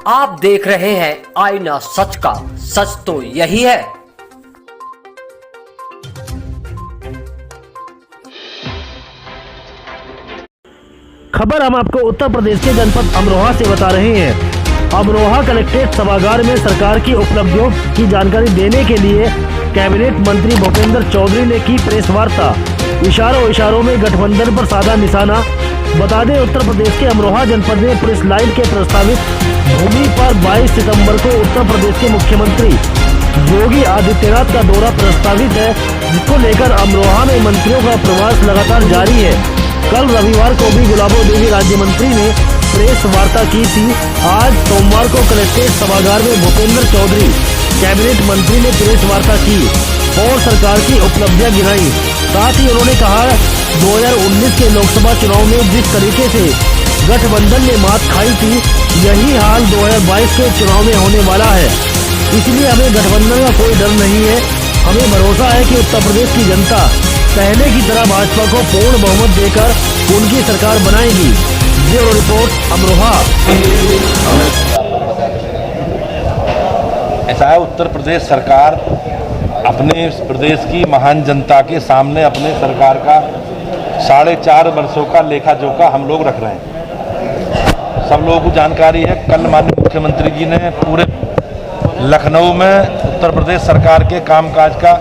आप देख रहे हैं आईना सच का, सच तो यही है। खबर हम आपको उत्तर प्रदेश के जनपद अमरोहा से बता रहे हैं। अमरोहा कलेक्ट्रेट सभागार में सरकार की उपलब्धियों की जानकारी देने के लिए कैबिनेट मंत्री भूपेंद्र चौधरी ने की प्रेस वार्ता। इशारों में गठबंधन पर साधा निशाना। बता दें, उत्तर प्रदेश के अमरोहा जनपद में पुलिस लाइन के प्रस्तावित भूमि पर 22 सितंबर को उत्तर प्रदेश के मुख्यमंत्री योगी आदित्यनाथ का दौरा प्रस्तावित है, जिसको लेकर अमरोहा में मंत्रियों का प्रवास लगातार जारी है। कल रविवार को भी गुलाबो देवी राज्य मंत्री ने प्रेस वार्ता की थी। आज सोमवार को कलेक्ट्रेट सभागार में भूपेंद्र चौधरी कैबिनेट मंत्री ने प्रेस वार्ता की और सरकार की उपलब्धियां गिनाई। साथ ही उन्होंने कहा, 2019 के लोकसभा चुनाव में जिस तरीके से गठबंधन ने मात खाई थी, यही हाल 2022 के चुनाव में होने वाला है। इसलिए हमें गठबंधन का कोई डर नहीं है। हमें भरोसा है कि उत्तर प्रदेश की जनता पहले की तरह भाजपा को पूर्ण बहुमत देकर उनकी सरकार बनाएगी। Bureau report, Amroha. ऐसा है, उत्तर प्रदेश सरकार अपने प्रदेश की महान जनता के सामने अपने सरकार का 4.5 वर्षों का लेखा जोखा हम लोग रख रहे हैं। सब लोगों को जानकारी है, कल माननीय मुख्यमंत्री जी ने पूरे लखनऊ में उत्तर प्रदेश सरकार के कामकाज का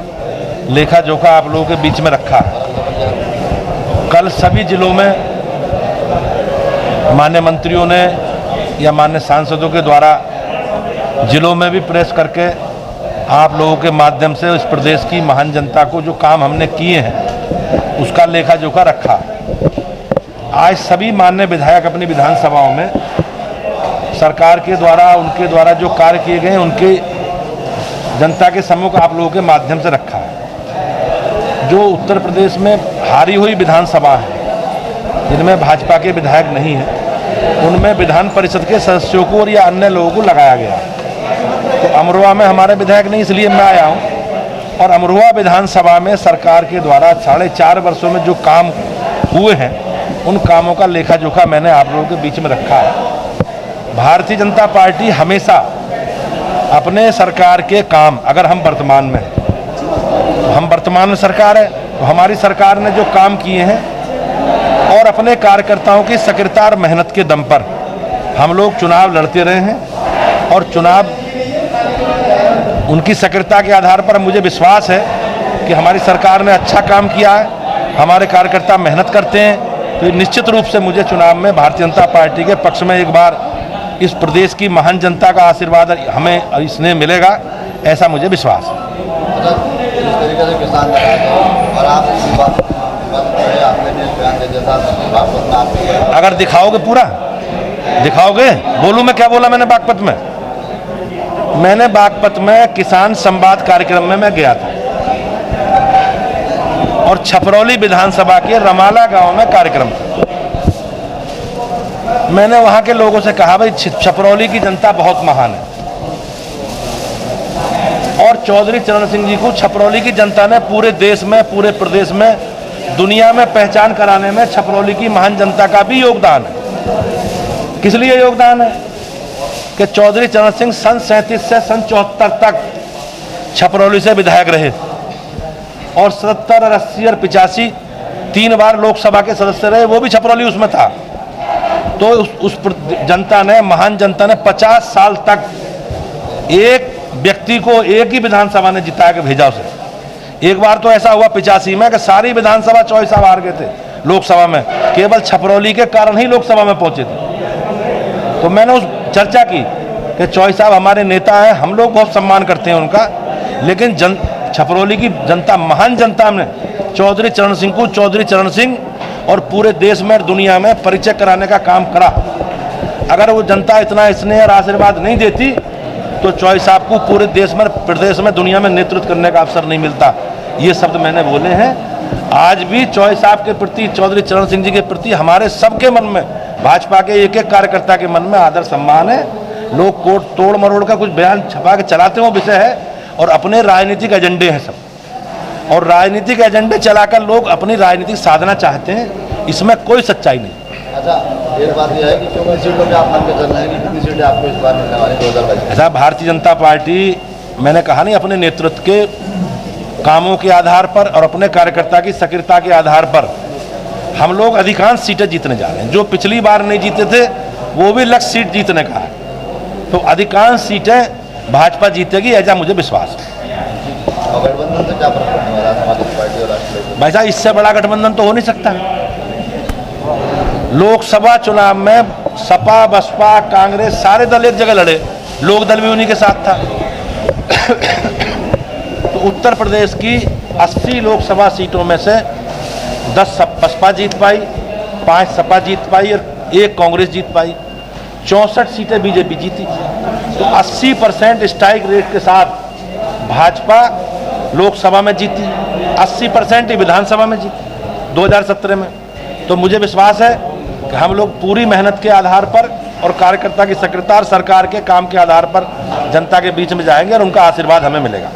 लेखा जोखा आप लोगों के बीच में रखा। कल सभी जिलों में माननीय मंत्रियों ने या माननीय सांसदों के द्वारा जिलों में भी प्रेस करके आप लोगों के माध्यम से इस प्रदेश की महान जनता को जो काम हमने किए हैं उसका लेखा जोखा रखा। आज सभी माननीय विधायक अपनी विधानसभाओं में सरकार के द्वारा उनके द्वारा जो कार्य किए गए हैं उनके जनता के सम्मुख आप लोगों के माध्यम से रखा है। जो उत्तर प्रदेश में हारी हुई विधानसभा है, जिनमें भाजपा के विधायक नहीं है, उनमें विधान परिषद के सदस्यों को और या अन्य लोगों को लगाया गया। तो अमरोहा में हमारे विधायक नहीं, इसलिए मैं आया हूँ। और अमरोहा विधानसभा में सरकार के द्वारा 4.5 वर्षों में जो काम हुए हैं उन कामों का लेखा जोखा मैंने आप लोगों के बीच में रखा है। भारतीय जनता पार्टी हमेशा अपने सरकार के काम, अगर हम वर्तमान में हम वर्तमान में सरकार है तो हमारी सरकार ने जो काम किए हैं और अपने कार्यकर्ताओं की सक्रियता और मेहनत के दम पर हम लोग चुनाव लड़ते रहे हैं और चुनाव उनकी सक्रियता के आधार पर मुझे विश्वास है कि हमारी सरकार ने अच्छा काम किया है। हमारे कार्यकर्ता मेहनत करते हैं, तो निश्चित रूप से मुझे चुनाव में भारतीय जनता पार्टी के पक्ष में एक बार इस प्रदेश की महान जनता का आशीर्वाद हमें इसने मिलेगा, ऐसा मुझे विश्वास है। इस तरीके से किसान और आप अगर दिखाओगे, पूरा दिखाओगे, बोलूं मैं क्या बोला मैंने बागपत में? मैंने बागपत में किसान संवाद कार्यक्रम में मैं गया था और छपरौली विधानसभा के रमाला गांव में कार्यक्रम था। मैंने वहां के लोगों से कहा, भाई छपरौली की जनता बहुत महान है और चौधरी चरण सिंह जी को छपरौली की जनता ने पूरे देश में, पूरे प्रदेश में, दुनिया में पहचान कराने में छपरौली की महान जनता का भी योगदान है। किस लिए योगदान है कि चौधरी चरण सिंह सन 37 से सन 74 तक छपरौली से विधायक रहे और 70 और 80 और 85 3 बार लोकसभा के सदस्य रहे, वो भी छपरौली उसमें था। तो उस जनता ने, महान जनता ने 50 साल तक एक व्यक्ति को एक ही विधानसभा ने जिता के भेजा उसे। एक बार तो ऐसा हुआ 85 में कि सारी विधानसभा चौधरी साहब हार गए थे लोकसभा में, केवल छपरौली के कारण ही लोकसभा में पहुंचे थे। तो मैंने उस चर्चा की कि चौधरी साहब हमारे नेता हैं, हम लोग बहुत सम्मान करते हैं उनका, लेकिन छपरौली की जनता, महान जनता ने चौधरी चरण सिंह को चौधरी चरण सिंह और पूरे देश में और दुनिया में परिचय कराने का काम करा। अगर वो जनता इतना स्नेह और आशीर्वाद नहीं देती तो चौधरी साहब को पूरे देश में, प्रदेश में, दुनिया में नेतृत्व करने का अवसर नहीं मिलता। ये शब्द मैंने बोले हैं। आज भी चौधरी साहब के प्रति, चौधरी चरण सिंह जी के प्रति हमारे सबके मन में, भाजपा के एक एक कार्यकर्ता के मन में आदर सम्मान है। लोग कोट तोड़ मरोड़ का कुछ बयान छपा के चलाते हो विषय है और अपने राजनीतिक एजेंडे हैं सब, और राजनीतिक एजेंडे चलाकर लोग अपनी राजनीतिक साधना चाहते हैं। इसमें कोई सच्चाई नहीं। अच्छा, एक बात यह है कि कितनी सीटों पे आप मान के चल रहे हैं कि कितनी सीटें आपको इस बार मिलने वाली 2022 ऐसा भारतीय जनता पार्टी, मैंने कहा नहीं, अपने नेतृत्व के कामों के आधार पर और अपने कार्यकर्ता की सक्रियता के आधार पर हम लोग अधिकांश सीटें जीतने जा रहे हैं। जो पिछली बार नहीं जीते थे वो भी लक्ष्य सीट जीतने का है, तो अधिकांश सीटें भाजपा जीतेगी, ऐसा मुझे विश्वास है। और गठबंधन से क्या फर्क पड़ने वाला है समाजवादी पार्टी और राष्ट्रीय? भाई साहब, इससे बड़ा गठबंधन तो हो नहीं सकता। लोकसभा चुनाव में सपा, बसपा, कांग्रेस सारे दल एक जगह लड़े, लोक दल भी उन्हीं के साथ था। तो उत्तर प्रदेश की 80 लोकसभा सीटों में से 10 बसपा जीत पाई, 5 सपा जीत पाई और 1 कांग्रेस जीत पाई। 64 सीटें बीजेपी जीती। तो 80% स्ट्राइक रेट के साथ भाजपा लोकसभा में जीती, 80% ही विधानसभा में जीती 2017 में। तो मुझे विश्वास है कि हम लोग पूरी मेहनत के आधार पर और कार्यकर्ता की सक्रियता और सरकार के काम के आधार पर जनता के बीच में जाएंगे और उनका आशीर्वाद हमें मिलेगा।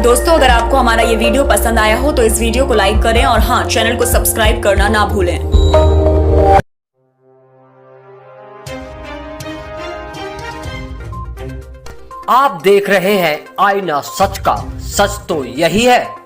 दोस्तों, अगर आपको हमारा ये वीडियो पसंद आया हो तो इस वीडियो को लाइक करें और हाँ, चैनल को सब्सक्राइब करना ना भूलें। आप देख रहे हैं आईना सच का, सच तो यही है।